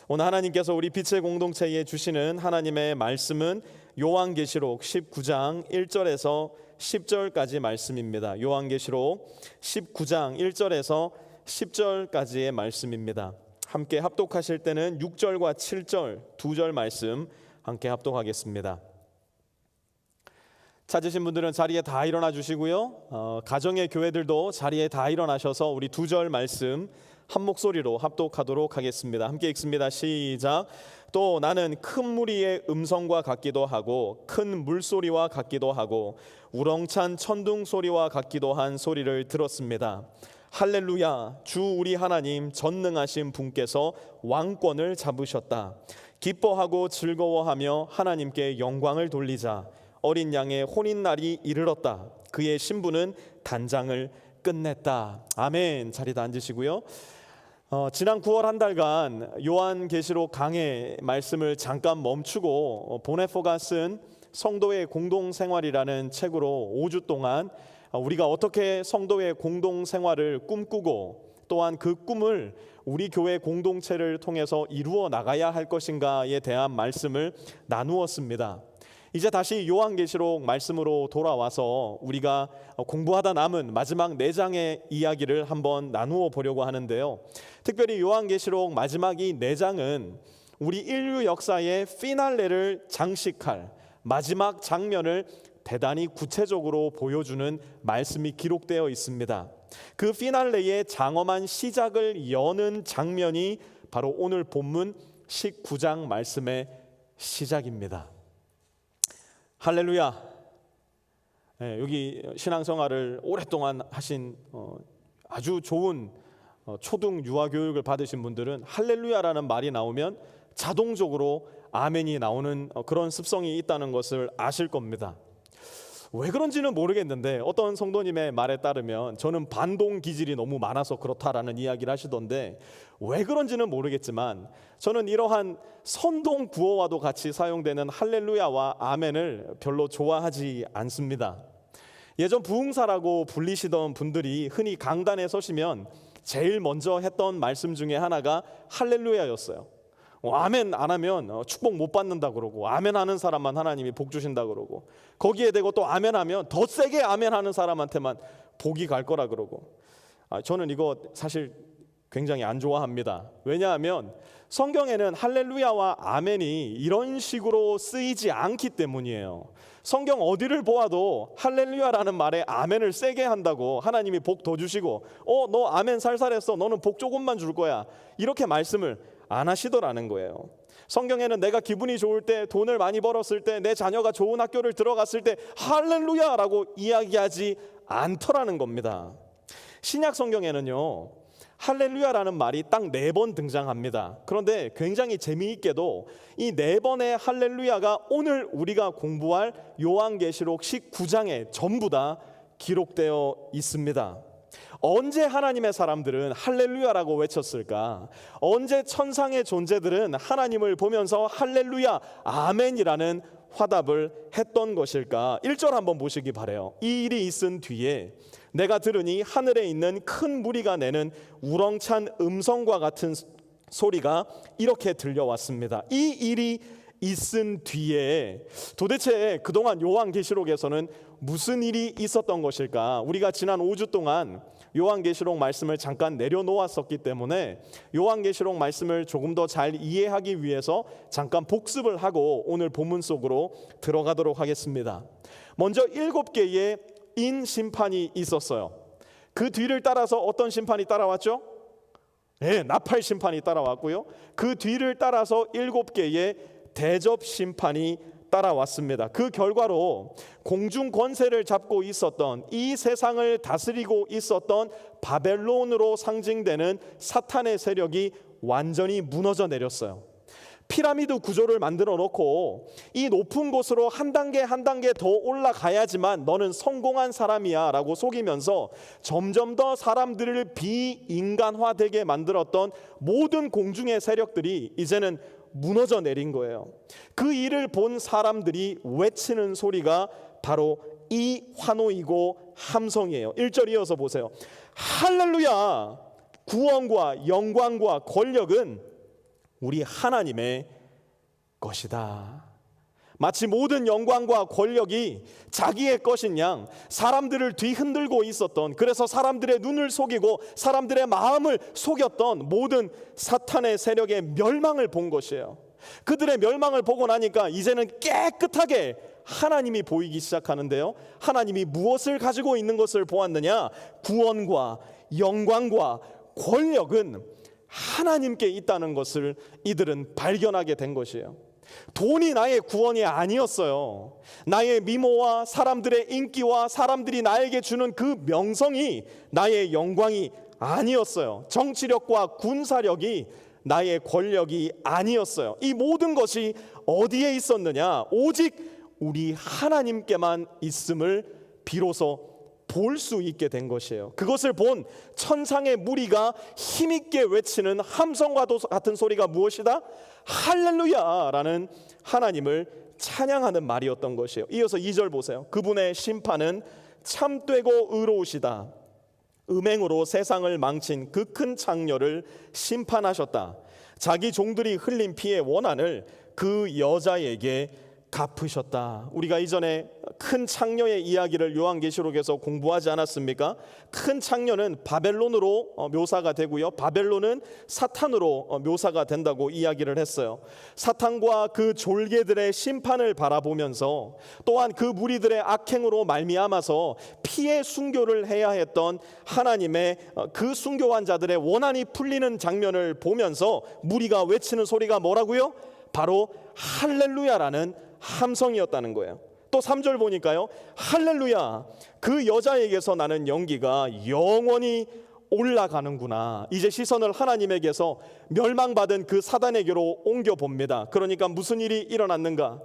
오늘 하나님께서 우리 빛의 공동체에 주시는 하나님의 말씀은 요한계시록 19장 1절에서 10절까지 말씀입니다. 요한계시록 19장 1절에서 10절까지의 말씀입니다. 함께 합독하실 때는 6절과 7절 두 절 말씀 함께 합독하겠습니다. 찾으신 분들은 자리에 다 일어나 주시고요. 가정의 교회들도 자리에 다 일어나셔서 우리 두 절 말씀 한 목소리로 합독하도록 하겠습니다. 함께 읽습니다. 시작. 또 나는 큰 무리의 음성과 같기도 하고 큰 물소리와 같기도 하고 우렁찬 천둥 소리와 같기도 한 소리를 들었습니다. 할렐루야, 주 우리 하나님 전능하신 분께서 왕권을 잡으셨다. 기뻐하고 즐거워하며 하나님께 영광을 돌리자. 어린 양의 혼인날이 이르렀다. 그의 신부는 단장을 끝냈다. 아멘. 자리에 앉으시고요. 지난 9월 한 달간 요한계시록 강해 말씀을 잠깐 멈추고 보네포가 쓴 성도의 공동생활이라는 책으로 5주 동안 우리가 어떻게 성도의 공동생활을 꿈꾸고 또한 그 꿈을 우리 교회 공동체를 통해서 이루어 나가야 할 것인가에 대한 말씀을 나누었습니다. 이제 다시 요한계시록 말씀으로 돌아와서 우리가 공부하다 남은 마지막 4장의 이야기를 한번 나누어 보려고 하는데요. 특별히 요한계시록 마지막 이 4장은 우리 인류 역사의 피날레를 장식할 마지막 장면을 대단히 구체적으로 보여주는 말씀이 기록되어 있습니다. 그 피날레의 장엄한 시작을 여는 장면이 바로 오늘 본문 19장 말씀의 시작입니다. 할렐루야. 여기 신앙생활을 오랫동안 하신 아주 좋은 초등 유아교육을 받으신 분들은 할렐루야라는 말이 나오면 자동적으로 아멘이 나오는 그런 습성이 있다는 것을 아실 겁니다. 왜 그런지는 모르겠는데 어떤 성도님의 말에 따르면 저는 반동 기질이 너무 많아서 그렇다라는 이야기를 하시던데 왜 그런지는 모르겠지만 저는 이러한 선동 구어와도 같이 사용되는 할렐루야와 아멘을 별로 좋아하지 않습니다. 예전 부흥사라고 불리시던 분들이 흔히 강단에 서시면 제일 먼저 했던 말씀 중에 하나가 할렐루야였어요. 아멘 안 하면 축복 못 받는다 그러고 아멘 하는 사람만 하나님이 복 주신다 그러고 거기에 대고 또 아멘 하면 더 세게 아멘 하는 사람한테만 복이 갈 거라 그러고 저는 이거 사실 굉장히 안 좋아합니다. 왜냐하면 성경에는 할렐루야와 아멘이 이런 식으로 쓰이지 않기 때문이에요. 성경 어디를 보아도 할렐루야라는 말에 아멘을 세게 한다고 하나님이 복 더 주시고 너 아멘 살살했어 너는 복 조금만 줄 거야 이렇게 말씀을 안 하시더라는 거예요. 성경에는 내가 기분이 좋을 때 돈을 많이 벌었을 때 내 자녀가 좋은 학교를 들어갔을 때 할렐루야라고 이야기하지 않더라는 겁니다. 신약 성경에는요 할렐루야라는 말이 딱 4번 등장합니다. 그런데 굉장히 재미있게도 이 4번의 할렐루야가 오늘 우리가 공부할 요한계시록 19장에 전부 다 기록되어 있습니다. 언제 하나님의 사람들은 할렐루야라고 외쳤을까? 언제 천상의 존재들은 하나님을 보면서 할렐루야 아멘이라는 화답을 했던 것일까? 1절 한번 보시기 바라요. 이 일이 있은 뒤에 내가 들으니 하늘에 있는 큰 무리가 내는 우렁찬 음성과 같은 소리가 이렇게 들려왔습니다. 이 일이 있은 뒤에 도대체 그동안 요한계시록에서는 무슨 일이 있었던 것일까? 우리가 지난 5주 동안 요한계시록 말씀을 잠깐 내려놓았었기 때문에 요한계시록 말씀을 조금 더 잘 이해하기 위해서 잠깐 복습을 하고 오늘 본문 속으로 들어가도록 하겠습니다. 먼저 7개의 인 심판이 있었어요. 그 뒤를 따라서 어떤 심판이 따라왔죠? 나팔 심판이 따라왔고요. 그 뒤를 따라서 7개의 대접 심판이 따라왔습니다. 그 결과로 공중 권세를 잡고 있었던 이 세상을 다스리고 있었던 바벨론으로 상징되는 사탄의 세력이 완전히 무너져 내렸어요. 피라미드 구조를 만들어 놓고 이 높은 곳으로 한 단계 한 단계 더 올라가야지만 너는 성공한 사람이야 라고 속이면서 점점 더 사람들을 비인간화되게 만들었던 모든 공중의 세력들이 이제는 무너져 내린 거예요. 그 일을 본 사람들이 외치는 소리가 바로 이 환호이고 함성이에요. 1절 이어서 보세요. 할렐루야! 구원과 영광과 권력은 우리 하나님의 것이다. 마치 모든 영광과 권력이 자기의 것인 양 사람들을 뒤흔들고 있었던, 그래서 사람들의 눈을 속이고 사람들의 마음을 속였던 모든 사탄의 세력의 멸망을 본 것이에요. 그들의 멸망을 보고 나니까 이제는 깨끗하게 하나님이 보이기 시작하는데요. 하나님이 무엇을 가지고 있는 것을 보았느냐? 구원과 영광과 권력은 하나님께 있다는 것을 이들은 발견하게 된 것이에요. 돈이 나의 구원이 아니었어요. 나의 미모와 사람들의 인기와 사람들이 나에게 주는 그 명성이 나의 영광이 아니었어요. 정치력과 군사력이 나의 권력이 아니었어요. 이 모든 것이 어디에 있었느냐? 오직 우리 하나님께만 있음을 비로소 볼 수 있게 된 것이에요. 그것을 본 천상의 무리가 힘있게 외치는 함성과 같은 소리가 무엇이다? 할렐루야라는 하나님을 찬양하는 말이었던 것이에요. 이어서 2절 보세요. 그분의 심판은 참되고 의로우시다. 음행으로 세상을 망친 그 큰 창녀를 심판하셨다. 자기 종들이 흘린 피의 원한을 그 여자에게 갚으셨다. 우리가 이전에 큰 창녀의 이야기를 요한계시록에서 공부하지 않았습니까? 큰 창녀는 바벨론으로 묘사가 되고요, 바벨론은 사탄으로 묘사가 된다고 이야기를 했어요. 사탄과 그 졸개들의 심판을 바라보면서 또한 그 무리들의 악행으로 말미암아서 피의 순교를 해야 했던 하나님의 그 순교한 자들의 원한이 풀리는 장면을 보면서 무리가 외치는 소리가 뭐라고요? 바로 할렐루야라는 함성이었다는 거예요. 또 3절 보니까요, 할렐루야, 그 여자에게서 나는 연기가 영원히 올라가는구나. 이제 시선을 하나님에게서 멸망받은 그 사단에게로 옮겨봅니다. 그러니까 무슨 일이 일어났는가?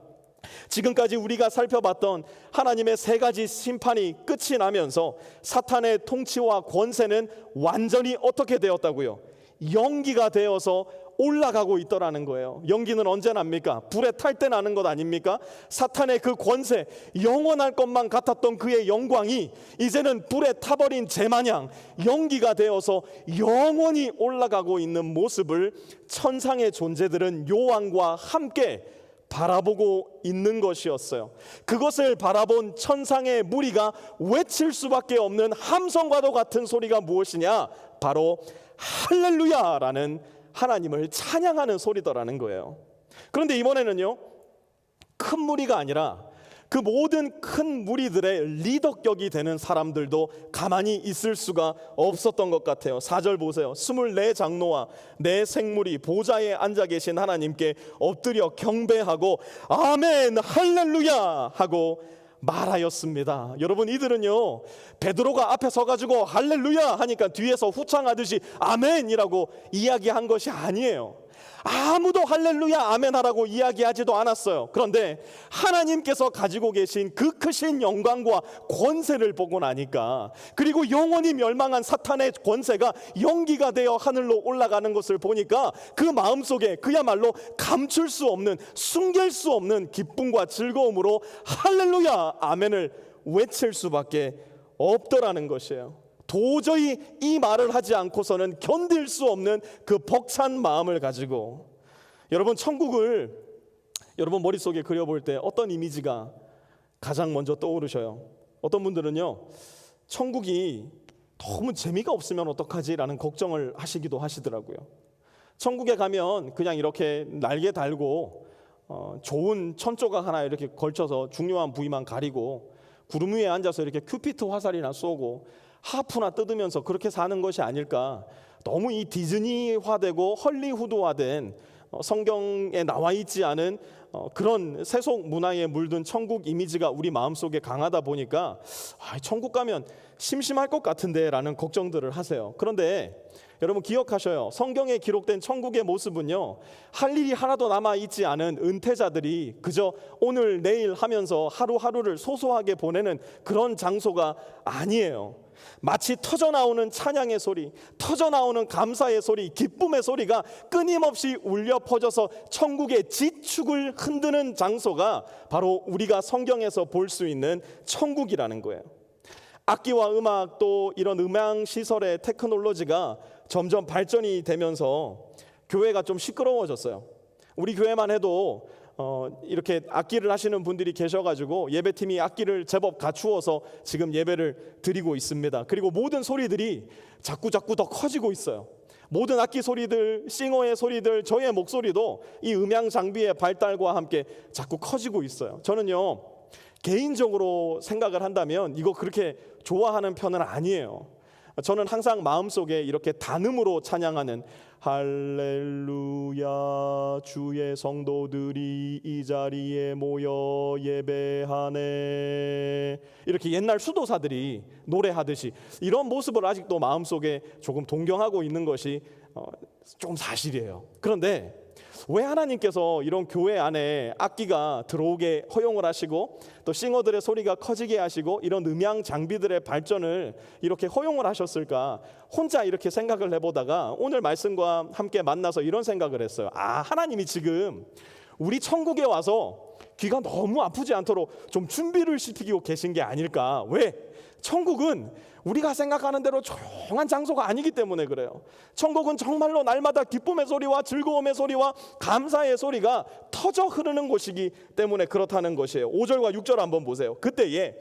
지금까지 우리가 살펴봤던 하나님의 세 가지 심판이 끝이 나면서 사탄의 통치와 권세는 완전히 어떻게 되었다고요? 연기가 되어서 올라가고 있더라는 거예요. 연기는 언제 납니까? 불에 탈 때 나는 것 아닙니까? 사탄의 그 권세, 영원할 것만 같았던 그의 영광이 이제는 불에 타버린 재마냥 연기가 되어서 영원히 올라가고 있는 모습을 천상의 존재들은 요한과 함께 바라보고 있는 것이었어요. 그것을 바라본 천상의 무리가 외칠 수밖에 없는 함성과도 같은 소리가 무엇이냐? 바로 할렐루야라는 하나님을 찬양하는 소리더라는 거예요. 그런데 이번에는요, 큰 무리가 아니라 그 모든 큰 무리들의 리더격이 되는 사람들도 가만히 있을 수가 없었던 것 같아요. 4절 보세요. 24장로와 네 생물이 보좌에 앉아 계신 하나님께 엎드려 경배하고 아멘 할렐루야 하고 말하였습니다. 여러분, 이들은요, 베드로가 앞에 서가지고 할렐루야 하니까 뒤에서 후창하듯이 아멘이라고 이야기한 것이 아니에요. 아무도 할렐루야 아멘 하라고 이야기하지도 않았어요. 그런데 하나님께서 가지고 계신 그 크신 영광과 권세를 보고 나니까, 그리고 영원히 멸망한 사탄의 권세가 연기가 되어 하늘로 올라가는 것을 보니까 그 마음속에 그야말로 감출 수 없는, 숨길 수 없는 기쁨과 즐거움으로 할렐루야 아멘을 외칠 수밖에 없더라는 것이에요. 도저히 이 말을 하지 않고서는 견딜 수 없는 그 벅찬 마음을 가지고, 여러분, 천국을 여러분 머릿속에 그려볼 때 어떤 이미지가 가장 먼저 떠오르셔요? 어떤 분들은요, 천국이 너무 재미가 없으면 어떡하지라는 걱정을 하시기도 하시더라고요. 천국에 가면 그냥 이렇게 날개 달고 좋은 천조각 하나 이렇게 걸쳐서 중요한 부위만 가리고 구름 위에 앉아서 이렇게 큐피트 화살이나 쏘고 하프나 뜯으면서 그렇게 사는 것이 아닐까. 너무 이 디즈니화되고 헐리우드화된 성경에 나와 있지 않은 그런 세속 문화에 물든 천국 이미지가 우리 마음속에 강하다 보니까 천국 가면 심심할 것 같은데 라는 걱정들을 하세요. 그런데 여러분 기억하셔요. 성경에 기록된 천국의 모습은요, 할 일이 하나도 남아있지 않은 은퇴자들이 그저 오늘 내일 하면서 하루하루를 소소하게 보내는 그런 장소가 아니에요. 마치 터져나오는 찬양의 소리, 터져나오는 감사의 소리, 기쁨의 소리가 끊임없이 울려 퍼져서 천국의 지축을 흔드는 장소가 바로 우리가 성경에서 볼 수 있는 천국이라는 거예요. 악기와 음악, 또 이런 음향 시설의 테크놀로지가 점점 발전이 되면서 교회가 좀 시끄러워졌어요. 우리 교회만 해도 이렇게 악기를 하시는 분들이 계셔가지고 예배팀이 악기를 제법 갖추어서 지금 예배를 드리고 있습니다. 그리고 모든 소리들이 자꾸 더 커지고 있어요. 모든 악기 소리들, 싱어의 소리들, 저의 목소리도 이 음향 장비의 발달과 함께 자꾸 커지고 있어요. 저는요, 개인적으로 생각을 한다면 이거 그렇게 좋아하는 편은 아니에요. 저는 항상 마음속에 이렇게 단음으로 찬양하는 할렐루야 주의 성도들이 이 자리에 모여 예배하네, 이렇게 옛날 수도사들이 노래하듯이 이런 모습을 아직도 마음속에 조금 동경하고 있는 것이 좀 사실이에요. 그런데 왜 하나님께서 이런 교회 안에 악기가 들어오게 허용을 하시고 또 싱어들의 소리가 커지게 하시고 이런 음향 장비들의 발전을 이렇게 허용을 하셨을까, 혼자 이렇게 생각을 해보다가 오늘 말씀과 함께 만나서 이런 생각을 했어요. 하나님이 지금 우리 천국에 와서 귀가 너무 아프지 않도록 좀 준비를 시키고 계신 게 아닐까. 왜? 천국은 우리가 생각하는 대로 조용한 장소가 아니기 때문에 그래요. 천국은 정말로 날마다 기쁨의 소리와 즐거움의 소리와 감사의 소리가 터져 흐르는 곳이기 때문에 그렇다는 것이에요. 5절과 6절 한번 보세요. 그때에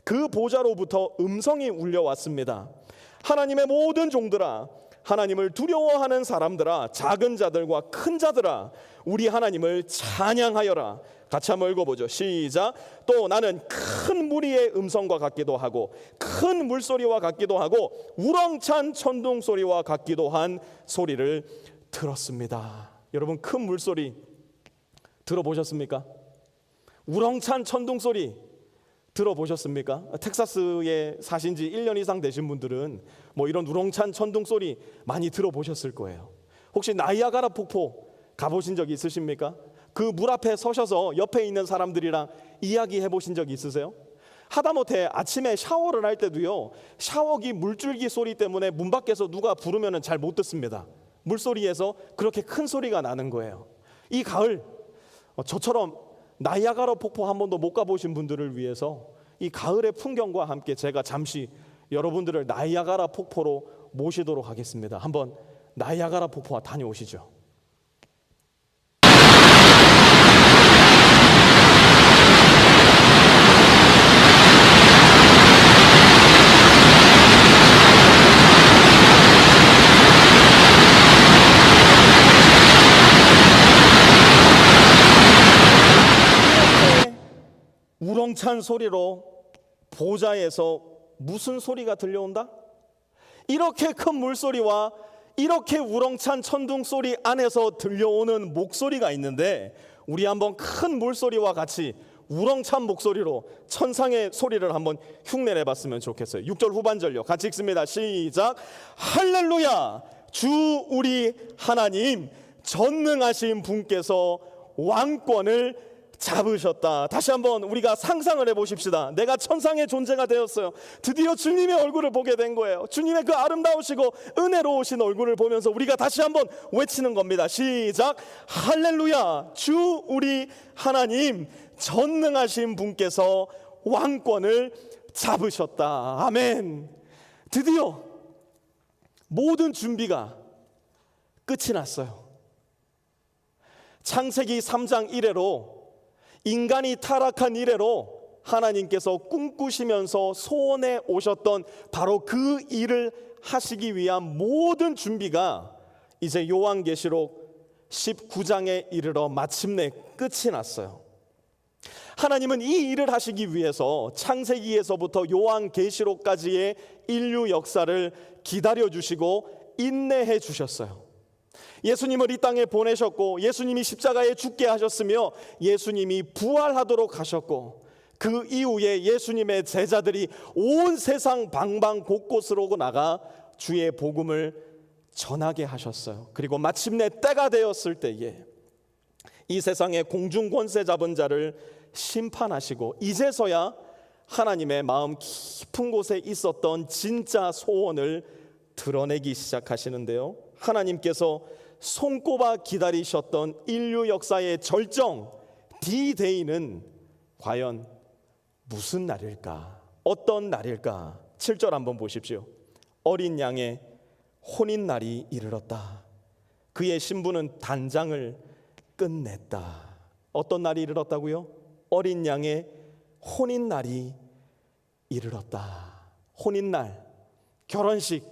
그 보좌로부터 음성이 울려왔습니다. 하나님의 모든 종들아, 하나님을 두려워하는 사람들아, 작은 자들과 큰 자들아, 우리 하나님을 찬양하여라. 같이 한번 읽어보죠. 시작. 또 나는 큰 무리의 음성과 같기도 하고 큰 물소리와 같기도 하고 우렁찬 천둥 소리와 같기도 한 소리를 들었습니다. 여러분, 큰 물소리 들어보셨습니까? 우렁찬 천둥 소리 들어보셨습니까? 텍사스에 사신 지 1년 이상 되신 분들은 뭐 이런 우렁찬 천둥 소리 많이 들어보셨을 거예요. 혹시 나이아가라 폭포 가보신 적 있으십니까? 그 물 앞에 서셔서 옆에 있는 사람들이랑 이야기해 보신 적 있으세요? 하다못해 아침에 샤워를 할 때도요, 샤워기 물줄기 소리 때문에 문 밖에서 누가 부르면 잘 못 듣습니다. 물소리에서 그렇게 큰 소리가 나는 거예요. 이 가을 저처럼 나이아가라 폭포 한 번도 못 가보신 분들을 위해서 이 가을의 풍경과 함께 제가 잠시 여러분들을 나이아가라 폭포로 모시도록 하겠습니다. 한번 나이아가라 폭포와 다녀오시죠. 우렁찬 소리로 보좌에서 무슨 소리가 들려온다? 이렇게 큰 물소리와 이렇게 우렁찬 천둥 소리 안에서 들려오는 목소리가 있는데, 우리 한번 큰 물소리와 같이 우렁찬 목소리로 천상의 소리를 한번 흉내내 봤으면 좋겠어요. 6절 후반절요. 같이 읽습니다. 시작. 할렐루야 주 우리 하나님 전능하신 분께서 왕권을 잡으셨다. 다시 한번 우리가 상상을 해보십시다. 내가 천상의 존재가 되었어요. 드디어 주님의 얼굴을 보게 된 거예요. 주님의 그 아름다우시고 은혜로우신 얼굴을 보면서 우리가 다시 한번 외치는 겁니다. 시작. 할렐루야 주 우리 하나님 전능하신 분께서 왕권을 잡으셨다. 아멘. 드디어 모든 준비가 끝이 났어요. 창세기 3장 1회로 인간이 타락한 이래로 하나님께서 꿈꾸시면서 소원해 오셨던 바로 그 일을 하시기 위한 모든 준비가 이제 요한계시록 19장에 이르러 마침내 끝이 났어요. 하나님은 이 일을 하시기 위해서 창세기에서부터 요한계시록까지의 인류 역사를 기다려주시고 인내해 주셨어요. 예수님을 이 땅에 보내셨고 예수님이 십자가에 죽게 하셨으며 예수님이 부활하도록 하셨고, 그 이후에 예수님의 제자들이 온 세상 방방 곳곳으로 나가 주의 복음을 전하게 하셨어요. 그리고 마침내 때가 되었을 때에 이 세상의 공중 권세 잡은 자를 심판하시고 이제서야 하나님의 마음 깊은 곳에 있었던 진짜 소원을 드러내기 시작하시는데요. 하나님께서 손꼽아 기다리셨던 인류 역사의 절정 D-Day는 과연 무슨 날일까? 어떤 날일까? 7절 한번 보십시오. 어린 양의 혼인날이 이르렀다. 그의 신부는 단장을 끝냈다. 어떤 날이 이르렀다고요? 어린 양의 혼인날이 이르렀다. 혼인날, 결혼식,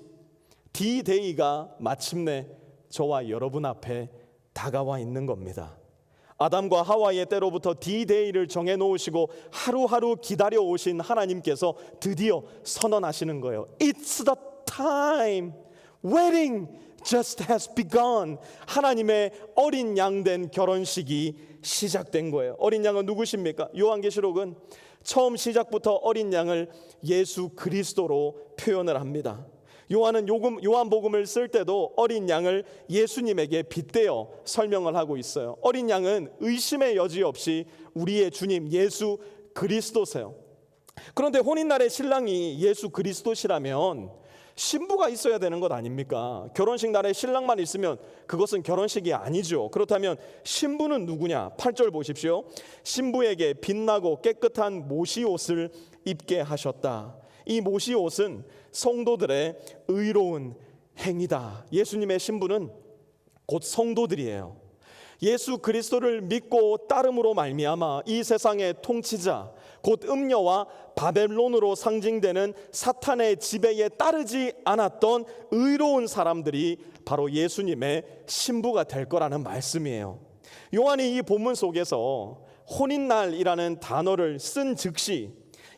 D-Day가 마침내 저와 여러분 앞에 다가와 있는 겁니다. 아담과 하와의 때로부터 D-Day를 정해놓으시고 하루하루 기다려 오신 하나님께서 드디어 선언하시는 거예요. It's the time. Wedding just has begun. 하나님의 어린 양 된 결혼식이 시작된 거예요. 어린 양은 누구십니까? 요한계시록은 처음 시작부터 어린 양을 예수 그리스도로 표현을 합니다. 요한은 요한복음을 쓸 때도 어린 양을 예수님에게 빗대어 설명을 하고 있어요. 어린 양은 의심의 여지 없이 우리의 주님 예수 그리스도세요. 그런데 혼인날의 신랑이 예수 그리스도시라면 신부가 있어야 되는 것 아닙니까? 결혼식 날에 신랑만 있으면 그것은 결혼식이 아니죠. 그렇다면 신부는 누구냐? 8절 보십시오. 신부에게 빛나고 깨끗한 모시옷을 입게 하셨다. 이 모시옷은 성도들의 의로운 행위다. 예수님의 신부는 곧 성도들이에요. 예수 그리스도를 믿고 따름으로 말미암아 이 세상의 통치자 곧 음녀와 바벨론으로 상징되는 사탄의 지배에 따르지 않았던 의로운 사람들이 바로 예수님의 신부가 될 거라는 말씀이에요. 요한이 이 본문 속에서 혼인날이라는 단어를 쓴 즉시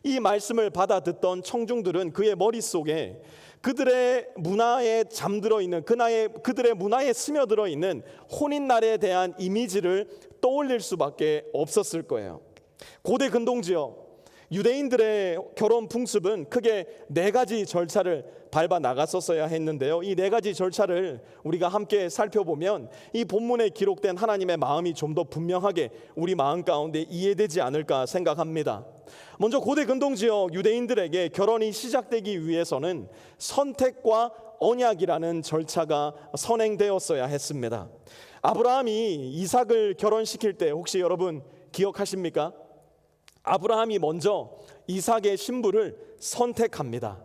이 말씀을 받아 듣던 청중들은 그의 머릿속에 그들의 문화에 잠들어 있는 그들의 문화에 스며들어 있는 혼인날에 대한 이미지를 떠올릴 수밖에 없었을 거예요. 고대 근동지역 유대인들의 결혼 풍습은 크게 4가지 절차를 밟아 나갔었어야 했는데요. 이 4가지 절차를 우리가 함께 살펴보면 이 본문에 기록된 하나님의 마음이 좀 더 분명하게 우리 마음 가운데 이해되지 않을까 생각합니다. 먼저 고대 근동지역 유대인들에게 결혼이 시작되기 위해서는 선택과 언약이라는 절차가 선행되었어야 했습니다. 아브라함이 이삭을 결혼시킬 때 혹시 여러분 기억하십니까? 아브라함이 먼저 이삭의 신부를 선택합니다.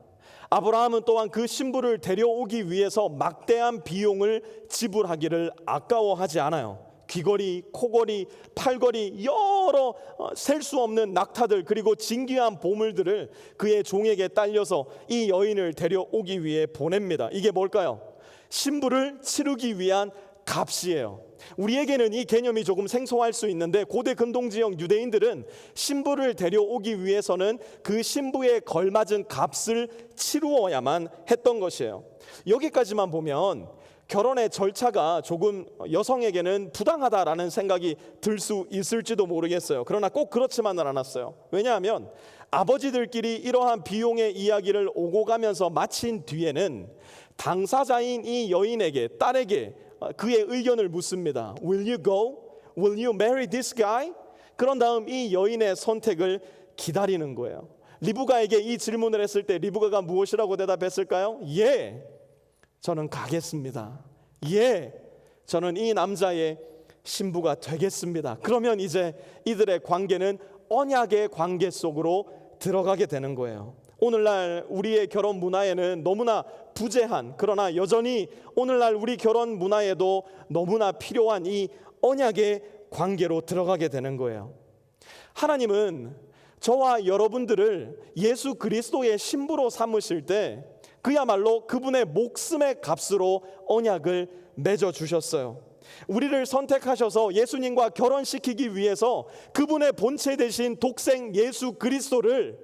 아브라함은 또한 그 신부를 데려오기 위해서 막대한 비용을 지불하기를 아까워하지 않아요. 귀걸이, 코걸이, 팔걸이 여러 셀 수 없는 낙타들 그리고 진귀한 보물들을 그의 종에게 딸려서 이 여인을 데려오기 위해 보냅니다. 이게 뭘까요? 신부를 치르기 위한 값이에요. 우리에게는 이 개념이 조금 생소할 수 있는데 고대 근동지역 유대인들은 신부를 데려오기 위해서는 그 신부에 걸맞은 값을 치루어야만 했던 것이에요. 여기까지만 보면 결혼의 절차가 조금 여성에게는 부당하다라는 생각이 들 수 있을지도 모르겠어요. 그러나 꼭 그렇지만은 않았어요. 왜냐하면 아버지들끼리 이러한 비용의 이야기를 오고 가면서 마친 뒤에는 당사자인 이 여인에게 딸에게 그의 의견을 묻습니다. Will you go? Will you marry this guy? 그런 다음 이 여인의 선택을 기다리는 거예요. 리브가에게 이 질문을 했을 때 리브가가 무엇이라고 대답했을까요? 예, 저는 가겠습니다. 예, 저는 이 남자의 신부가 되겠습니다. 그러면 이제 이들의 관계는 언약의 관계 속으로 들어가게 되는 거예요. 오늘날 우리의 결혼 문화에는 너무나 부재한 그러나 여전히 오늘날 우리 결혼 문화에도 너무나 필요한 이 언약의 관계로 들어가게 되는 거예요. 하나님은 저와 여러분들을 예수 그리스도의 신부로 삼으실 때 그야말로 그분의 목숨의 값으로 언약을 맺어 주셨어요. 우리를 선택하셔서 예수님과 결혼시키기 위해서 그분의 본체 되신 독생 예수 그리스도를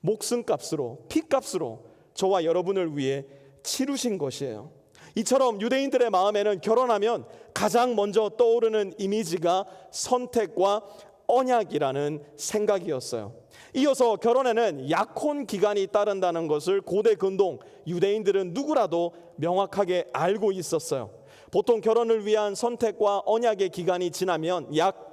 목숨값으로 피값으로 저와 여러분을 위해 치르신 것이에요. 이처럼 유대인들의 마음에는 결혼하면 가장 먼저 떠오르는 이미지가 선택과 언약이라는 생각이었어요. 이어서 결혼에는 약혼 기간이 따른다는 것을 고대 근동 유대인들은 누구라도 명확하게 알고 있었어요. 보통 결혼을 위한 선택과 언약의 기간이 지나면 약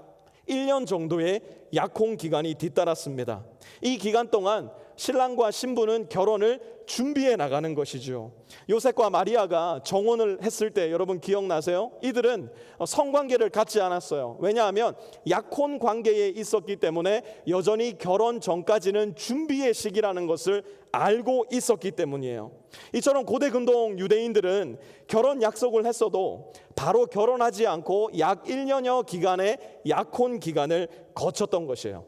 1년 정도의 약혼 기간이 뒤따랐습니다. 이 기간 동안 신랑과 신부는 결혼을 준비해 나가는 것이죠. 요셉과 마리아가 정혼을 했을 때 여러분 기억나세요? 이들은 성관계를 갖지 않았어요. 왜냐하면 약혼 관계에 있었기 때문에 여전히 결혼 전까지는 준비의 시기라는 것을 알고 있었기 때문이에요. 이처럼 고대 근동 유대인들은 결혼 약속을 했어도 바로 결혼하지 않고 약 1년여 기간의 약혼 기간을 거쳤던 것이에요.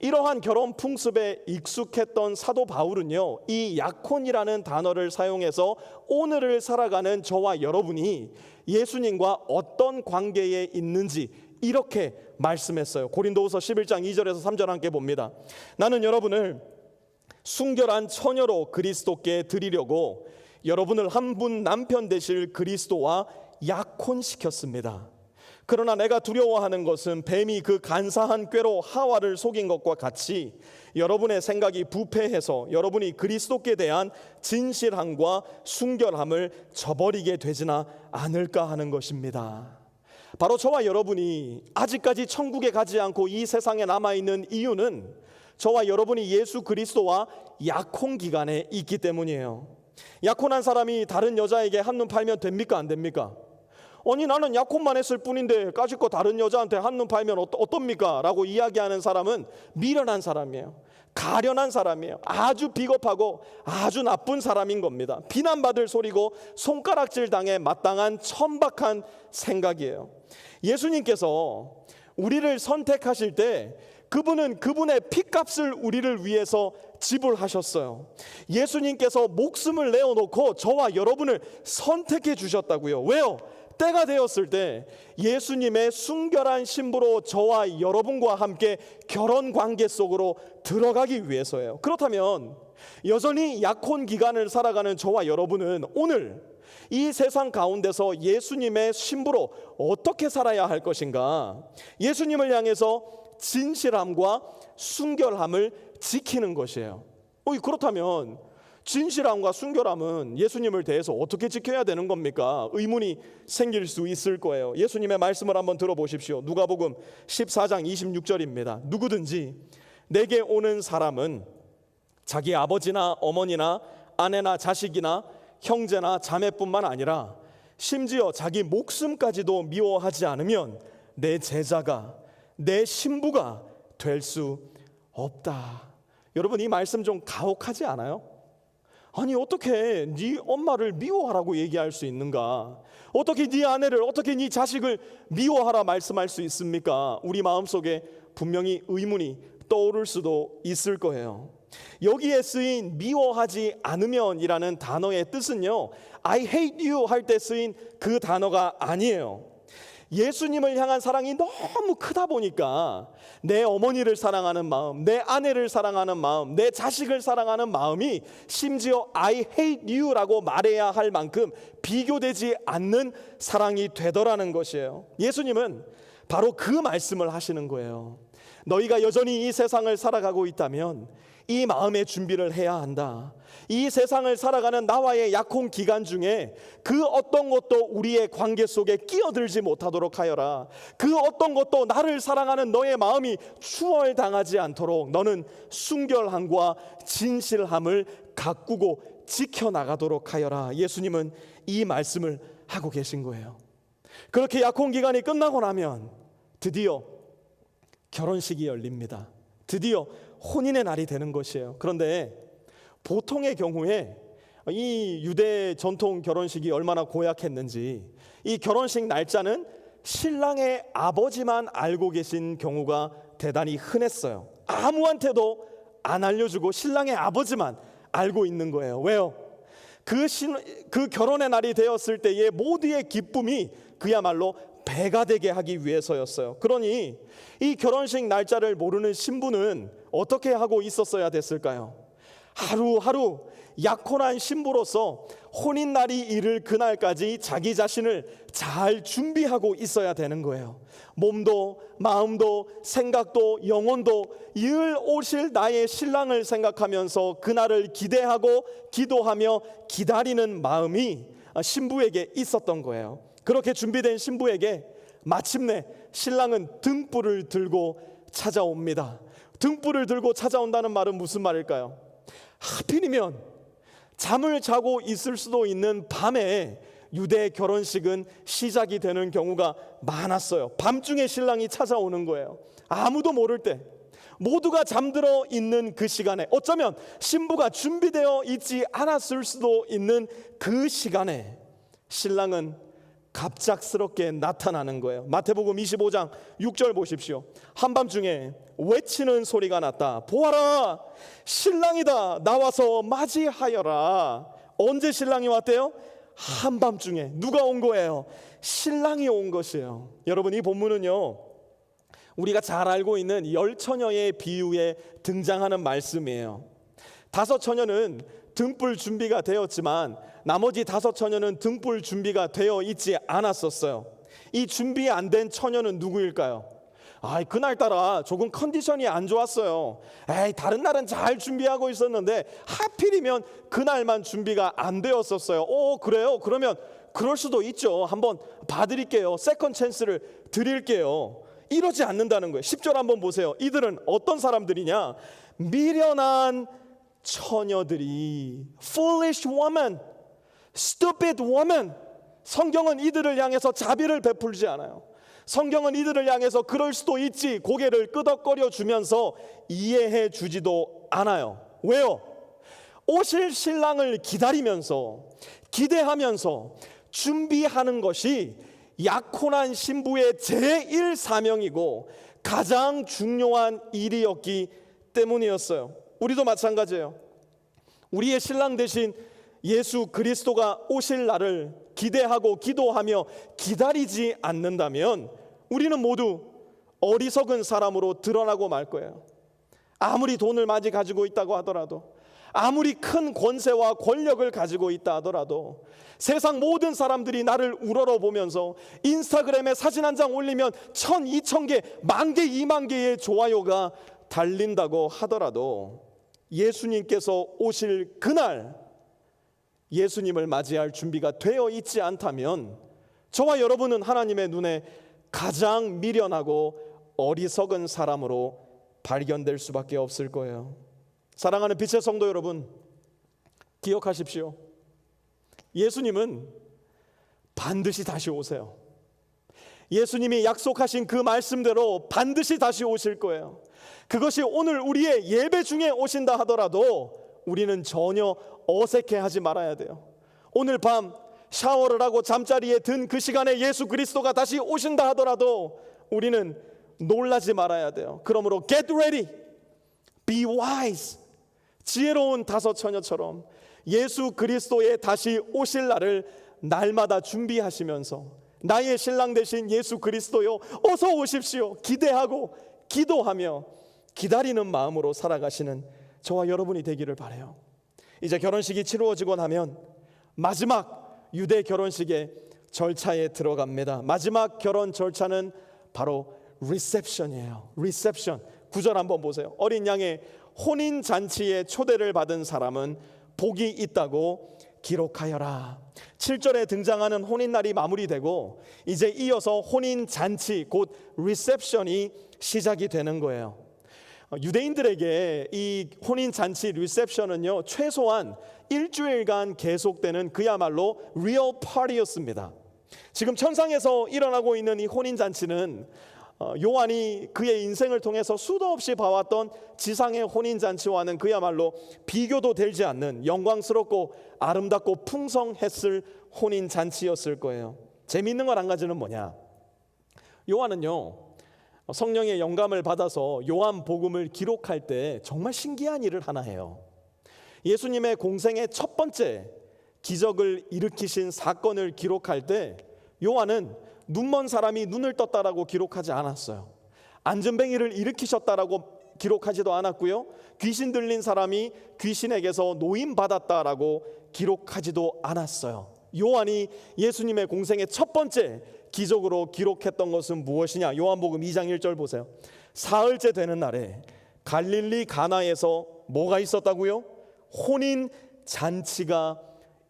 이러한 결혼 풍습에 익숙했던 사도 바울은요, 이 약혼이라는 단어를 사용해서 오늘을 살아가는 저와 여러분이 예수님과 어떤 관계에 있는지 이렇게 말씀했어요. 고린도후서 11장 2절에서 3절 함께 봅니다. 나는 여러분을 순결한 처녀로 그리스도께 드리려고 여러분을 한 분 남편 되실 그리스도와 약혼시켰습니다. 그러나 내가 두려워하는 것은 뱀이 그 간사한 꾀로 하와를 속인 것과 같이 여러분의 생각이 부패해서 여러분이 그리스도께 대한 진실함과 순결함을 저버리게 되지나 않을까 하는 것입니다. 바로 저와 여러분이 아직까지 천국에 가지 않고 이 세상에 남아있는 이유는 저와 여러분이 예수 그리스도와 약혼 기간에 있기 때문이에요. 약혼한 사람이 다른 여자에게 한눈 팔면 됩니까? 안 됩니까? 아니 나는 약혼만 했을 뿐인데 까짓거 다른 여자한테 한눈 팔면 어떻습니까? 라고 이야기하는 사람은 미련한 사람이에요. 가련한 사람이에요. 아주 비겁하고 아주 나쁜 사람인 겁니다. 비난받을 소리고 손가락질 당해 마땅한 천박한 생각이에요. 예수님께서 우리를 선택하실 때 그분은 그분의 피값을 우리를 위해서 지불하셨어요. 예수님께서 목숨을 내어놓고 저와 여러분을 선택해 주셨다고요. 왜요? 때가 되었을 때 예수님의 순결한 신부로 저와 여러분과 함께 결혼 관계 속으로 들어가기 위해서예요. 그렇다면 여전히 약혼 기간을 살아가는 저와 여러분은 오늘 이 세상 가운데서 예수님의 신부로 어떻게 살아야 할 것인가? 예수님을 향해서 진실함과 순결함을 지키는 것이에요. 그렇다면 진실함과 순결함은 예수님을 대해서 어떻게 지켜야 되는 겁니까? 의문이 생길 수 있을 거예요. 예수님의 말씀을 한번 들어보십시오. 누가복음 14장 26절입니다. 누구든지 내게 오는 사람은 자기 아버지나 어머니나 아내나 자식이나 형제나 자매뿐만 아니라 심지어 자기 목숨까지도 미워하지 않으면 내 제자가 내 신부가 될 수 없다. 여러분 이 말씀 좀 가혹하지 않아요? 아니 어떻게 네 엄마를 미워하라고 얘기할 수 있는가? 어떻게 네 아내를, 어떻게 네 자식을 미워하라 말씀할 수 있습니까? 우리 마음속에 분명히 의문이 떠오를 수도 있을 거예요. 여기에 쓰인 미워하지 않으면이라는 단어의 뜻은요, I hate you 할 때 쓰인 그 단어가 아니에요. 예수님을 향한 사랑이 너무 크다 보니까 내 어머니를 사랑하는 마음, 내 아내를 사랑하는 마음, 내 자식을 사랑하는 마음이 심지어 I hate you라고 말해야 할 만큼 비교되지 않는 사랑이 되더라는 것이에요. 예수님은 바로 그 말씀을 하시는 거예요. 너희가 여전히 이 세상을 살아가고 있다면 이 마음의 준비를 해야 한다. 이 세상을 살아가는 나와의 약혼 기간 중에 그 어떤 것도 우리의 관계 속에 끼어들지 못하도록 하여라. 그 어떤 것도 나를 사랑하는 너의 마음이 추월당하지 않도록 너는 순결함과 진실함을 가꾸고 지켜나가도록 하여라. 예수님은 이 말씀을 하고 계신 거예요. 그렇게 약혼 기간이 끝나고 나면 드디어 결혼식이 열립니다. 드디어 혼인의 날이 되는 것이에요. 그런데 보통의 경우에 이 유대 전통 결혼식이 얼마나 고약했는지 이 결혼식 날짜는 신랑의 아버지만 알고 계신 경우가 대단히 흔했어요. 아무한테도 안 알려주고 신랑의 아버지만 알고 있는 거예요. 왜요? 그 결혼의 날이 되었을 때의 모두의 기쁨이 그야말로 배가 되게 하기 위해서였어요. 그러니 이 결혼식 날짜를 모르는 신부는 어떻게 하고 있었어야 됐을까요? 하루하루 약혼한 신부로서 혼인날이 이를 그날까지 자기 자신을 잘 준비하고 있어야 되는 거예요. 몸도 마음도 생각도 영혼도 이을 오실 나의 신랑을 생각하면서 그날을 기대하고 기도하며 기다리는 마음이 신부에게 있었던 거예요. 그렇게 준비된 신부에게 마침내 신랑은 등불을 들고 찾아옵니다. 등불을 들고 찾아온다는 말은 무슨 말일까요? 하필이면 잠을 자고 있을 수도 있는 밤에 유대 결혼식은 시작이 되는 경우가 많았어요. 밤중에 신랑이 찾아오는 거예요. 아무도 모를 때, 모두가 잠들어 있는 그 시간에, 어쩌면 신부가 준비되어 있지 않았을 수도 있는 그 시간에 신랑은 갑작스럽게 나타나는 거예요. 마태복음 25장 6절 보십시오. 한밤중에 외치는 소리가 났다. 보아라, 신랑이다. 나와서 맞이하여라. 언제 신랑이 왔대요? 한밤중에. 누가 온 거예요? 신랑이 온 것이에요. 여러분, 이 본문은요, 우리가 잘 알고 있는 열 처녀의 비유에 등장하는 말씀이에요. 5 처녀는 등불 준비가 되었지만 나머지 5 처녀는 등불 준비가 되어 있지 않았었어요. 이 준비 안 된 처녀는 누구일까요? 그날따라 조금 컨디션이 안 좋았어요. 다른 날은 잘 준비하고 있었는데 하필이면 그날만 준비가 안 되었었어요. 그래요? 그러면 그럴 수도 있죠. 한번 봐드릴게요. 세컨 찬스를 드릴게요. 이러지 않는다는 거예요. 10절 한번 보세요. 이들은 어떤 사람들이냐? 미련한 처녀들이, foolish woman, stupid woman. 성경은 이들을 향해서 자비를 베풀지 않아요. 성경은 이들을 향해서 그럴 수도 있지 고개를 끄덕거려 주면서 이해해 주지도 않아요. 왜요? 오실 신랑을 기다리면서, 기대하면서 준비하는 것이 약혼한 신부의 제1 사명이고 가장 중요한 일이었기 때문이었어요. 우리도 마찬가지예요. 우리의 신랑 대신 예수 그리스도가 오실 날을 기대하고 기도하며 기다리지 않는다면 우리는 모두 어리석은 사람으로 드러나고 말 거예요. 아무리 돈을 많이 가지고 있다고 하더라도, 아무리 큰 권세와 권력을 가지고 있다 하더라도, 세상 모든 사람들이 나를 우러러보면서 인스타그램에 사진 한 장 올리면 1000, 2000개, 10,000개, 20,000개의 좋아요가 달린다고 하더라도 예수님께서 오실 그날 예수님을 맞이할 준비가 되어 있지 않다면 저와 여러분은 하나님의 눈에 가장 미련하고 어리석은 사람으로 발견될 수밖에 없을 거예요. 사랑하는 빛의 성도 여러분, 기억하십시오. 예수님은 반드시 다시 오세요. 예수님이 약속하신 그 말씀대로 반드시 다시 오실 거예요. 그것이 오늘 우리의 예배 중에 오신다 하더라도 우리는 전혀 어색해하지 말아야 돼요. 오늘 밤 샤워를 하고 잠자리에 든 그 시간에 예수 그리스도가 다시 오신다 하더라도 우리는 놀라지 말아야 돼요. 그러므로 get ready, be wise. 지혜로운 5 처녀처럼 예수 그리스도의 다시 오실 날을 날마다 준비하시면서 나의 신랑 되신 예수 그리스도요, 어서 오십시오. 기대하고 기도하며 기다리는 마음으로 살아가시는 저와 여러분이 되기를 바라요. 이제 결혼식이 치루어지고 나면 마지막 유대 결혼식의 절차에 들어갑니다. 마지막 결혼 절차는 바로 리셉션이에요. 리셉션. 9절 한번 보세요. 어린 양의 혼인 잔치에 초대를 받은 사람은 복이 있다고 기록하여라. 7절에 등장하는 혼인날이 마무리되고 이제 이어서 혼인 잔치, 곧 리셉션이 시작이 되는 거예요. 유대인들에게 이 혼인 잔치 리셉션은요, 최소한 일주일간 계속되는 그야말로 리얼 파티였습니다. 지금 천상에서 일어나고 있는 이 혼인 잔치는 요한이 그의 인생을 통해서 수도 없이 봐왔던 지상의 혼인잔치와는 그야말로 비교도 되지 않는 영광스럽고 아름답고 풍성했을 혼인잔치였을 거예요. 재미있는 건 한 가지는 뭐냐? 요한은요, 성령의 영감을 받아서 요한복음을 기록할 때 정말 신기한 일을 하나 해요. 예수님의 공생의 첫 번째 기적을 일으키신 사건을 기록할 때 요한은 눈먼 사람이 눈을 떴다라고 기록하지 않았어요. 안전뱅이를 일으키셨다라고 기록하지도 않았고요. 귀신 들린 사람이 귀신에게서 노임 받았다라고 기록하지도 않았어요. 요한이 예수님의 공생의 첫 번째 기적으로 기록했던 것은 무엇이냐? 요한복음 2장 1절 보세요. 사흘째 되는 날에 갈릴리 가나에서 뭐가 있었다고요? 혼인 잔치가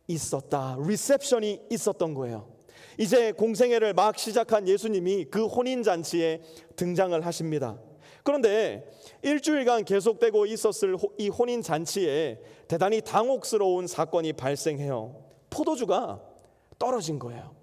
있었다. 리셉션이 있었던 거예요. 이제 공생애를 막 시작한 예수님이 그 혼인 잔치에 등장을 하십니다. 그런데 일주일간 계속되고 있었을 이 혼인 잔치에 대단히 당혹스러운 사건이 발생해요. 포도주가 떨어진 거예요.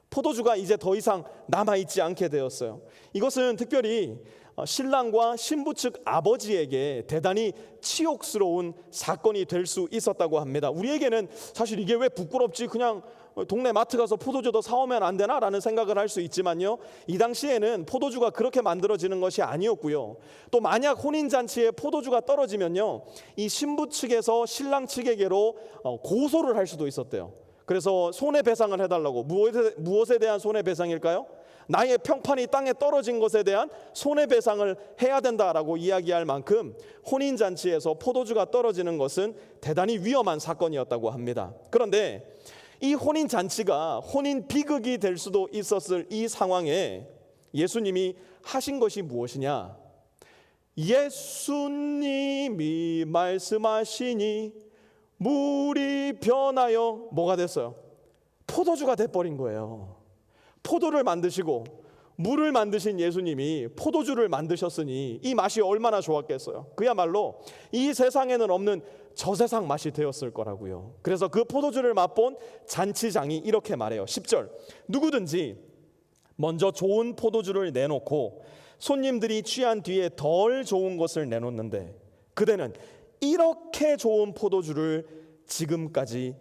포도주가 이제 더 이상 남아있지 않게 되었어요. 이것은 특별히 신랑과 신부 측 아버지에게 대단히 치욕스러운 사건이 될 수 있었다고 합니다. 우리에게는 사실 이게 왜 부끄럽지, 그냥 동네 마트 가서 포도주 더 사오면 안 되나 라는 생각을 할 수 있지만요, 이 당시에는 포도주가 그렇게 만들어지는 것이 아니었고요, 또 만약 혼인잔치에 포도주가 떨어지면요, 이 신부 측에서 신랑 측에게로 고소를 할 수도 있었대요. 그래서 손해배상을 해달라고. 무엇에 대한 손해배상일까요? 나의 평판이 땅에 떨어진 것에 대한 손해배상을 해야 된다라고 이야기할 만큼 혼인잔치에서 포도주가 떨어지는 것은 대단히 위험한 사건이었다고 합니다. 그런데 이 혼인잔치가 혼인 비극이 될 수도 있었을 이 상황에 예수님이 하신 것이 무엇이냐? 예수님이 말씀하시니 물이 변하여 뭐가 됐어요? 포도주가 돼버린 거예요. 포도를 만드시고 물을 만드신 예수님이 포도주를 만드셨으니 이 맛이 얼마나 좋았겠어요. 그야말로 이 세상에는 없는 저세상 맛이 되었을 거라고요. 그래서 그 포도주를 맛본 잔치장이 이렇게 말해요. 10절, 누구든지 먼저 좋은 포도주를 내놓고 손님들이 취한 뒤에 덜 좋은 것을 내놓는데 그대는 이렇게 좋은 포도주를 지금까지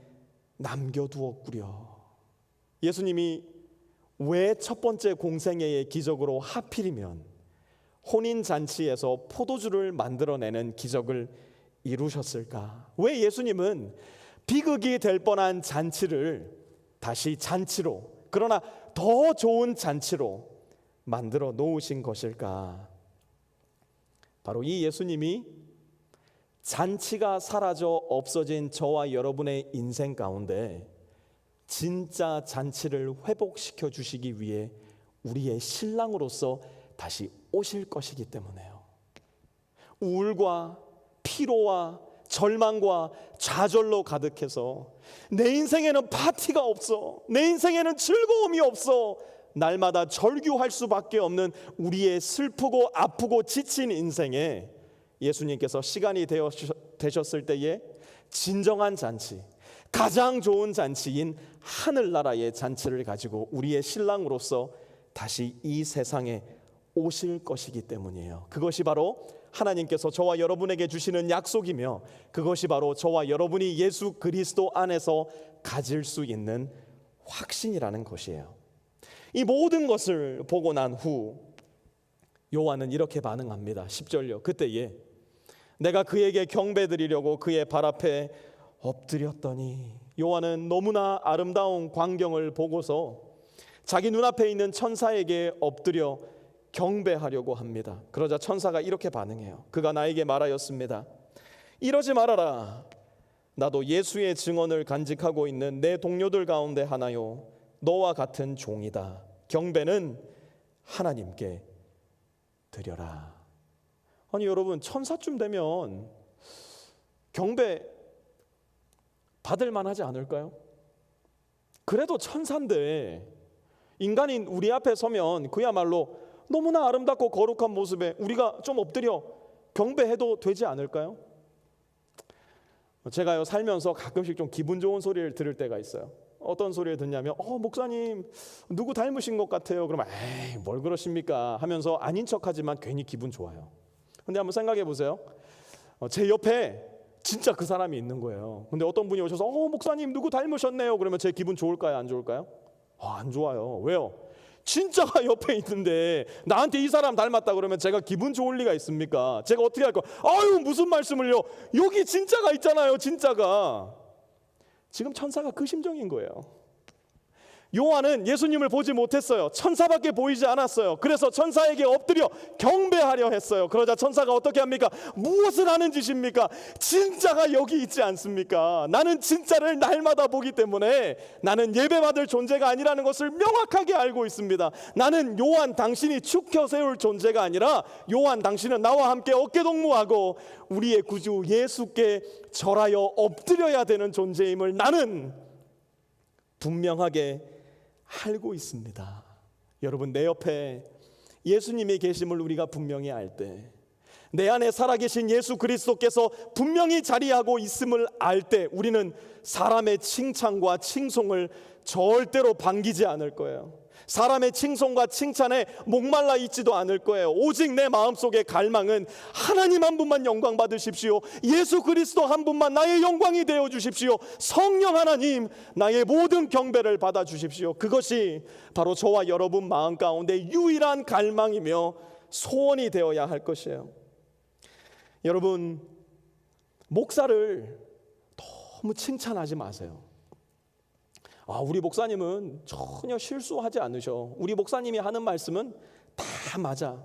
남겨두었구려. 예수님이 왜 첫 번째 공생애의 기적으로 하필이면 혼인잔치에서 포도주를 만들어내는 기적을 이루셨을까? 왜 예수님은 비극이 될 뻔한 잔치를 다시 잔치로, 그러나 더 좋은 잔치로 만들어 놓으신 것일까? 바로 이 예수님이 잔치가 사라져 없어진 저와 여러분의 인생 가운데 진짜 잔치를 회복시켜 주시기 위해 우리의 신랑으로서 다시 오실 것이기 때문에요. 우울과 피로와 절망과 좌절로 가득해서 내 인생에는 파티가 없어, 내 인생에는 즐거움이 없어, 날마다 절규할 수밖에 없는 우리의 슬프고 아프고 지친 인생에 예수님께서 시간이 되셨을 때에 진정한 잔치, 가장 좋은 잔치인 하늘나라의 잔치를 가지고 우리의 신랑으로서 다시 이 세상에 오실 것이기 때문이에요. 그것이 바로 하나님께서 저와 여러분에게 주시는 약속이며 그것이 바로 저와 여러분이 예수 그리스도 안에서 가질 수 있는 확신이라는 것이에요. 이 모든 것을 보고 난 후 요한은 이렇게 반응합니다. 10절요. 그때에 내가 그에게 경배드리려고 그의 발 앞에 엎드렸더니, 요한은 너무나 아름다운 광경을 보고서 자기 눈앞에 있는 천사에게 엎드려 경배하려고 합니다. 그러자 천사가 이렇게 반응해요. 그가 나에게 말하였습니다. 이러지 말아라. 나도 예수의 증언을 간직하고 있는 내 동료들 가운데 하나요, 너와 같은 종이다. 경배는 하나님께 드려라. 아니 여러분, 천사쯤 되면 경배 받을 만하지 않을까요? 그래도 천사인데 인간인 우리 앞에 서면 그야말로 너무나 아름답고 거룩한 모습에 우리가 좀 엎드려 경배해도 되지 않을까요? 제가요 살면서 가끔씩 좀 기분 좋은 소리를 들을 때가 있어요. 어떤 소리를 듣냐면 목사님 누구 닮으신 것 같아요. 그러면 에이 뭘 그러십니까 하면서 아닌 척하지만 괜히 기분 좋아요. 근데 한번 생각해 보세요. 제 옆에 진짜 그 사람이 있는 거예요. 근데 어떤 분이 오셔서 목사님 누구 닮으셨네요. 그러면 제 기분 좋을까요, 안 좋을까요? 안 좋아요. 왜요? 진짜가 옆에 있는데 나한테 이 사람 닮았다 그러면 제가 기분 좋을 리가 있습니까? 제가 어떻게 할까? 아유 무슨 말씀을요? 여기 진짜가 있잖아요. 진짜가. 지금 천사가 그 심정인 거예요. 요한은 예수님을 보지 못했어요. 천사밖에 보이지 않았어요. 그래서 천사에게 엎드려 경배하려 했어요. 그러자 천사가 어떻게 합니까? 무엇을 하는 짓입니까? 진짜가 여기 있지 않습니까? 나는 진짜를 날마다 보기 때문에 나는 예배받을 존재가 아니라는 것을 명확하게 알고 있습니다. 나는 요한 당신이 축혀 세울 존재가 아니라 요한 당신은 나와 함께 어깨동무하고 우리의 구주 예수께 절하여 엎드려야 되는 존재임을 나는 분명하게 알고 있습니다. 여러분, 내 옆에 예수님이 계심을 우리가 분명히 알 때, 내 안에 살아계신 예수 그리스도께서 분명히 자리하고 있음을 알 때 우리는 사람의 칭찬과 칭송을 절대로 반기지 않을 거예요. 사람의 칭송과 칭찬에 목말라 있지도 않을 거예요. 오직 내 마음속의 갈망은 하나님 한 분만 영광 받으십시오. 예수 그리스도 한 분만 나의 영광이 되어 주십시오. 성령 하나님 나의 모든 경배를 받아 주십시오. 그것이 바로 저와 여러분 마음 가운데 유일한 갈망이며 소원이 되어야 할 것이에요. 여러분, 목사를 너무 칭찬하지 마세요. 우리 목사님은 전혀 실수하지 않으셔. 우리 목사님이 하는 말씀은 다 맞아.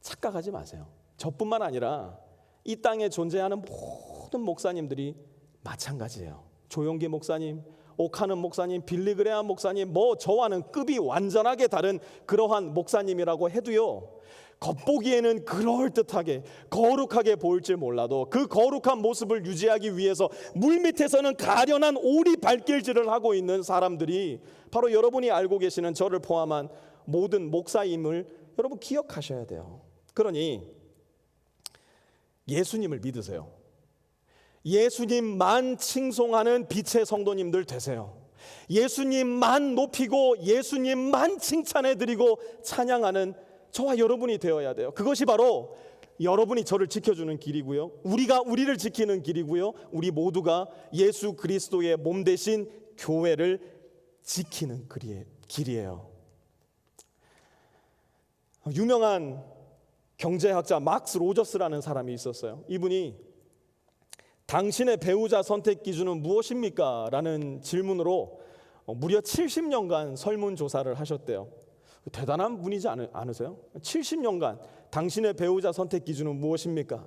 착각하지 마세요. 저뿐만 아니라 이 땅에 존재하는 모든 목사님들이 마찬가지예요. 조용기 목사님, 오카는 목사님, 빌리그레한 목사님, 저와는 급이 완전하게 다른 그러한 목사님이라고 해도요, 겉보기에는 그럴듯하게 거룩하게 보일지 몰라도 그 거룩한 모습을 유지하기 위해서 물밑에서는 가련한 오리 발길질을 하고 있는 사람들이 바로 여러분이 알고 계시는 저를 포함한 모든 목사임을 여러분 기억하셔야 돼요. 그러니 예수님을 믿으세요. 예수님만 칭송하는 빛의 성도님들 되세요. 예수님만 높이고 예수님만 칭찬해드리고 찬양하는 저와 여러분이 되어야 돼요. 그것이 바로 여러분이 저를 지켜주는 길이고요, 우리가 우리를 지키는 길이고요, 우리 모두가 예수 그리스도의 몸 대신 교회를 지키는 길이에요. 유명한 경제학자 막스 로저스라는 사람이 있었어요. 이분이 당신의 배우자 선택 기준은 무엇입니까? 라는 질문으로 무려 70년간 설문조사를 하셨대요. 대단한 분이지 않으세요? 70년간 당신의 배우자 선택 기준은 무엇입니까?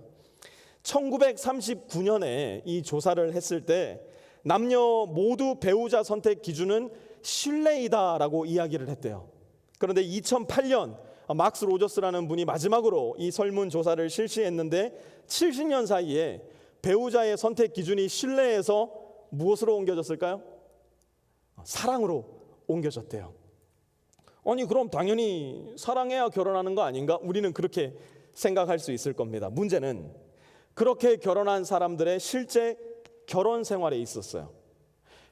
1939년에 이 조사를 했을 때 남녀 모두 배우자 선택 기준은 신뢰이다라고 이야기를 했대요. 그런데 2008년 막스 로저스라는 분이 마지막으로 이 설문조사를 실시했는데 70년 사이에 배우자의 선택 기준이 신뢰에서 무엇으로 옮겨졌을까요? 사랑으로 옮겨졌대요. 아니, 그럼 당연히 사랑해야 결혼하는 거 아닌가? 우리는 그렇게 생각할 수 있을 겁니다. 문제는 그렇게 결혼한 사람들의 실제 결혼 생활에 있었어요.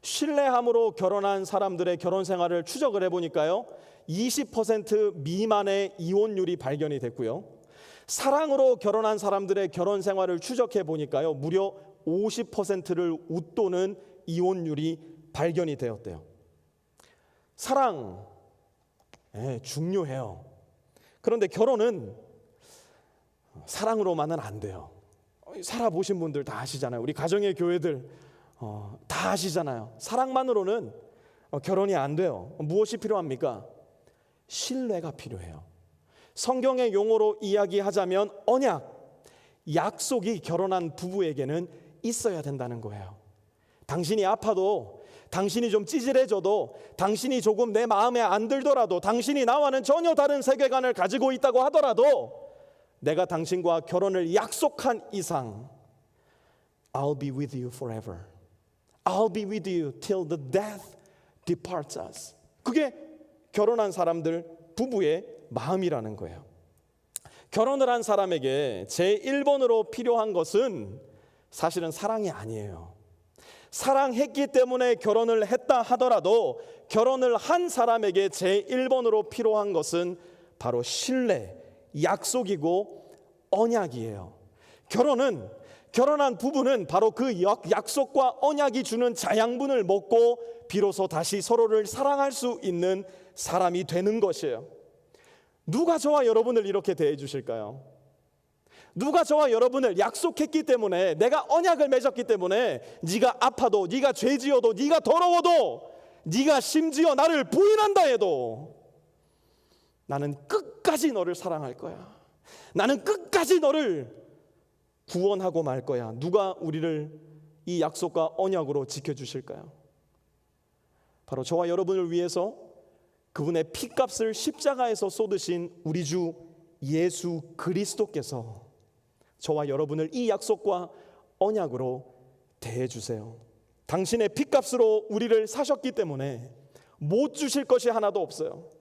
신뢰함으로 결혼한 사람들의 결혼 생활을 추적을 해보니까요, 20% 미만의 이혼율이 발견이 됐고요, 사랑으로 결혼한 사람들의 결혼 생활을 추적해 보니까요, 무려 50%를 웃도는 이혼율이 발견이 되었대요. 사랑 중요해요. 그런데 결혼은 사랑으로만은 안 돼요. 살아보신 분들 다 아시잖아요. 우리 가정의 교회들 다 아시잖아요. 사랑만으로는 결혼이 안 돼요. 무엇이 필요합니까? 신뢰가 필요해요. 성경의 용어로 이야기하자면 언약, 약속이 결혼한 부부에게는 있어야 된다는 거예요. 당신이 아파도, 당신이 좀 찌질해져도, 당신이 조금 내 마음에 안 들더라도, 당신이 나와는 전혀 다른 세계관을 가지고 있다고 하더라도 내가 당신과 결혼을 약속한 이상 I'll be with you forever. I'll be with you till the death departs us. 그게 결혼한 사람들 부부의 마음이라는 거예요. 결혼을 한 사람에게 제1번으로 필요한 것은 사실은 사랑이 아니에요. 사랑했기 때문에 결혼을 했다 하더라도 결혼을 한 사람에게 제1번으로 필요한 것은 바로 신뢰, 약속이고 언약이에요. 결혼한 부부는 바로 그 약속과 언약이 주는 자양분을 먹고 비로소 다시 서로를 사랑할 수 있는 사람이 되는 것이에요. 누가 저와 여러분을 이렇게 대해 주실까요? 누가 저와 여러분을 약속했기 때문에, 내가 언약을 맺었기 때문에 네가 아파도, 네가 죄지어도, 네가 더러워도, 네가 심지어 나를 부인한다 해도 나는 끝까지 너를 사랑할 거야. 나는 끝까지 너를 구원하고 말 거야. 누가 우리를 이 약속과 언약으로 지켜주실까요? 바로 저와 여러분을 위해서 그분의 피값을 십자가에서 쏟으신 우리 주 예수 그리스도께서 저와 여러분을 이 약속과 언약으로 대해주세요. 당신의 피값으로 우리를 사셨기 때문에 못 주실 것이 하나도 없어요.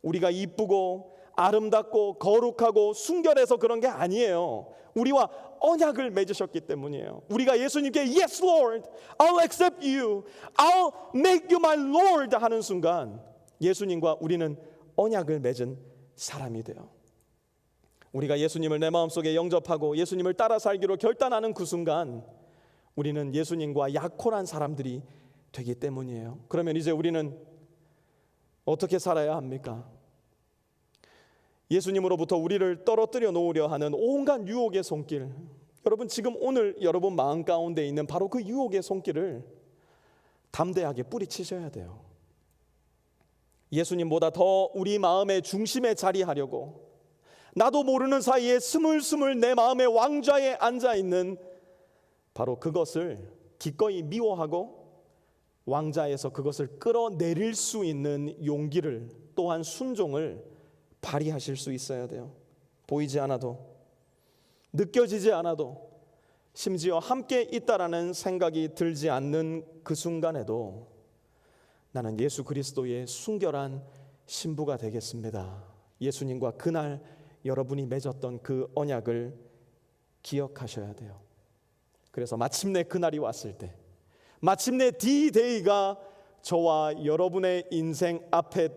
우리가 이쁘고 아름답고 거룩하고 순결해서 그런 게 아니에요. 우리와 언약을 맺으셨기 때문이에요. 우리가 예수님께 Yes Lord, I'll accept you, I'll make you my Lord 하는 순간 예수님과 우리는 언약을 맺은 사람이 돼요. 우리가 예수님을 내 마음속에 영접하고 예수님을 따라 살기로 결단하는 그 순간 우리는 예수님과 약혼한 사람들이 되기 때문이에요. 그러면 이제 우리는 어떻게 살아야 합니까? 예수님으로부터 우리를 떨어뜨려 놓으려 하는 온갖 유혹의 손길, 여러분 지금 오늘 여러분 마음 가운데 있는 바로 그 유혹의 손길을 담대하게 뿌리치셔야 돼요. 예수님보다 더 우리 마음의 중심에 자리하려고 나도 모르는 사이에 스물스물 내 마음의 왕좌에 앉아있는 바로 그것을 기꺼이 미워하고 왕좌에서 그것을 끌어내릴 수 있는 용기를 또한 순종을 발휘하실 수 있어야 돼요. 보이지 않아도, 느껴지지 않아도, 심지어 함께 있다라는 생각이 들지 않는 그 순간에도 나는 예수 그리스도의 순결한 신부가 되겠습니다. 예수님과 그날 여러분이 맺었던 그 언약을 기억하셔야 돼요. 그래서 마침내 그날이 왔을 때, 마침내 D-Day가 저와 여러분의 인생 앞에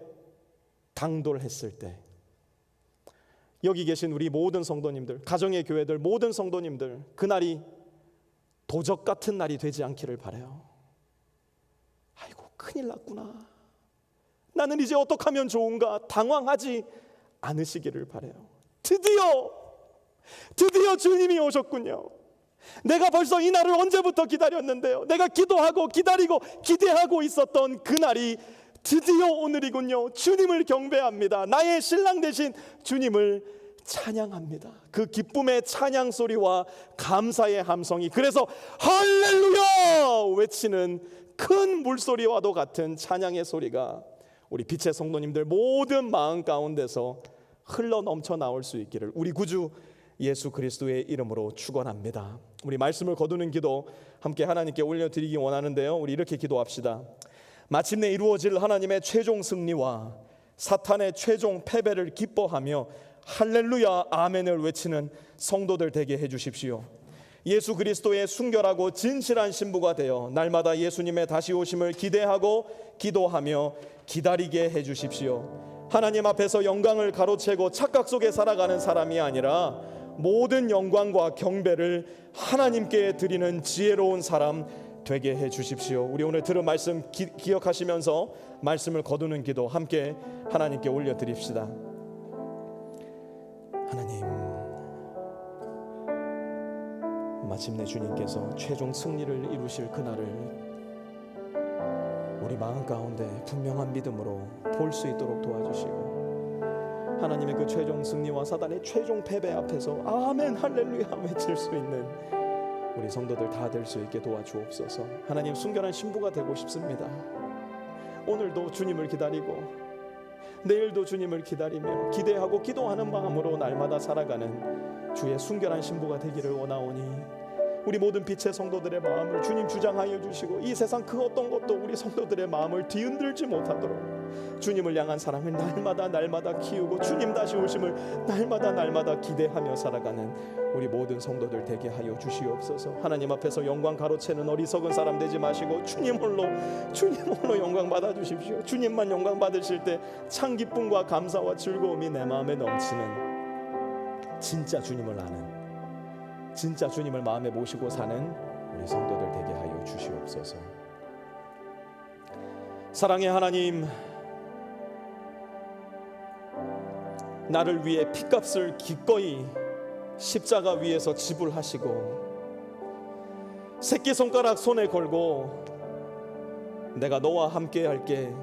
당돌했을 때, 여기 계신 우리 모든 성도님들, 가정의 교회들 모든 성도님들, 그날이 도적 같은 날이 되지 않기를 바라요. 아이고 큰일 났구나, 나는 이제 어떻게 하면 좋은가 당황하지 않으시기를 바라요. 드디어 주님이 오셨군요. 내가 벌써 이 날을 언제부터 기다렸는데요. 내가 기도하고 기다리고 기대하고 있었던 그날이 드디어 오늘이군요. 주님을 경배합니다. 나의 신랑 되신 주님을 찬양합니다. 그 기쁨의 찬양 소리와 감사의 함성이 그래서 할렐루야 외치는 큰 물소리와도 같은 찬양의 소리가 우리 빛의 성도님들 모든 마음 가운데서 흘러 넘쳐 나올 수 있기를 우리 구주 예수 그리스도의 이름으로 축원합니다. 우리 말씀을 거두는 기도 함께 하나님께 올려드리기 원하는데요, 우리 이렇게 기도합시다. 마침내 이루어질 하나님의 최종 승리와 사탄의 최종 패배를 기뻐하며 할렐루야 아멘을 외치는 성도들 되게 해주십시오. 예수 그리스도의 순결하고 진실한 신부가 되어 날마다 예수님의 다시 오심을 기대하고 기도하며 기다리게 해주십시오. 하나님 앞에서 영광을 가로채고 착각 속에 살아가는 사람이 아니라 모든 영광과 경배를 하나님께 드리는 지혜로운 사람 되게 해주십시오. 우리 오늘 들은 말씀 기억하시면서 말씀을 거두는 기도 함께 하나님께 올려드립시다. 하나님, 마침내 주님께서 최종 승리를 이루실 그날을 우리 마음 가운데 분명한 믿음으로 볼 수 있도록 도와주시고, 하나님의 그 최종 승리와 사단의 최종 패배 앞에서 아멘 할렐루야 외칠 수 있는 우리 성도들 다 될 수 있게 도와주옵소서. 하나님, 순결한 신부가 되고 싶습니다. 오늘도 주님을 기다리고 내일도 주님을 기다리며 기대하고 기도하는 마음으로 날마다 살아가는 주의 순결한 신부가 되기를 원하오니 우리 모든 빛의 성도들의 마음을 주님 주장하여 주시고 이 세상 그 어떤 것도 우리 성도들의 마음을 뒤흔들지 못하도록 주님을 향한 사랑을 날마다 키우고 주님 다시 오심을 날마다 기대하며 살아가는 우리 모든 성도들 되게 하여 주시옵소서. 하나님 앞에서 영광 가로채는 어리석은 사람 되지 마시고 주님 홀로 영광 받아 주십시오. 주님만 영광 받으실 때 참 기쁨과 감사와 즐거움이 내 마음에 넘치는 진짜 주님을 아는, 진짜 주님을 마음에 모시고 사는 우리 성도들 되게 하여 주시옵소서. 사랑의 하나님, 나를 위해 핏값을 기꺼이 십자가 위에서 지불하시고 새끼손가락 손에 걸고 내가 너와 함께 할게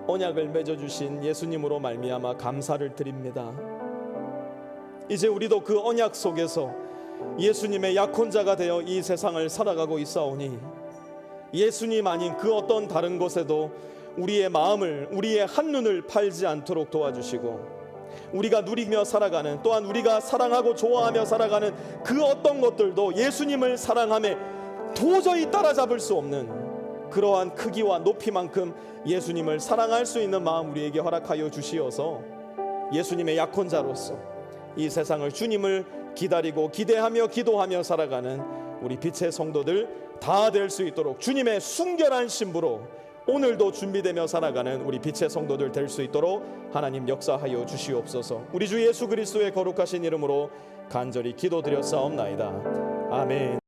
언약을 맺어주신 예수님으로 말미암아 감사를 드립니다. 이제 우리도 그 언약 속에서 예수님의 약혼자가 되어 이 세상을 살아가고 있사오니 예수님 아닌 그 어떤 다른 곳에도 우리의 마음을, 우리의 한눈을 팔지 않도록 도와주시고 우리가 누리며 살아가는, 또한 우리가 사랑하고 좋아하며 살아가는 그 어떤 것들도 예수님을 사랑함에 도저히 따라잡을 수 없는 그러한 크기와 높이만큼 예수님을 사랑할 수 있는 마음 우리에게 허락하여 주시어서 예수님의 약혼자로서 이 세상을 주님을 기다리고 기대하며 기도하며 살아가는 우리 빛의 성도들 다 될 수 있도록 주님의 순결한 신부로 오늘도 준비되며 살아가는 우리 빛의 성도들 될 수 있도록 하나님 역사하여 주시옵소서. 우리 주 예수 그리스도의 거룩하신 이름으로 간절히 기도드렸사옵나이다. 아멘.